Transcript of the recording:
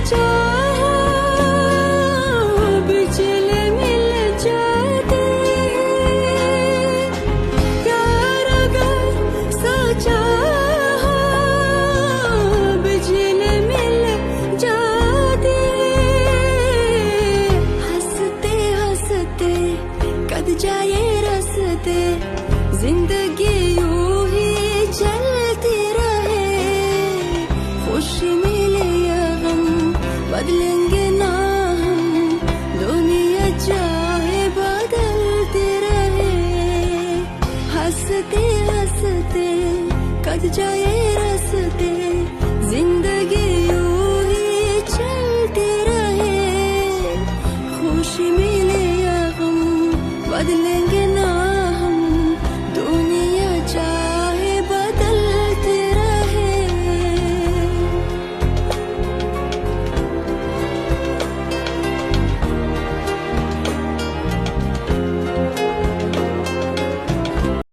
चाहा बिजली मिल जाती है। प्यार अगर सचा बिजली मिल जाती है। हंसते हंसते कद जाए रस्ते, जिंदगी यूं ही चलती रहे। खुशी मिले या गम बदलेंगे ना हम, दुनिया चाहे बदलती रहे। हंसते हंसते कद जाए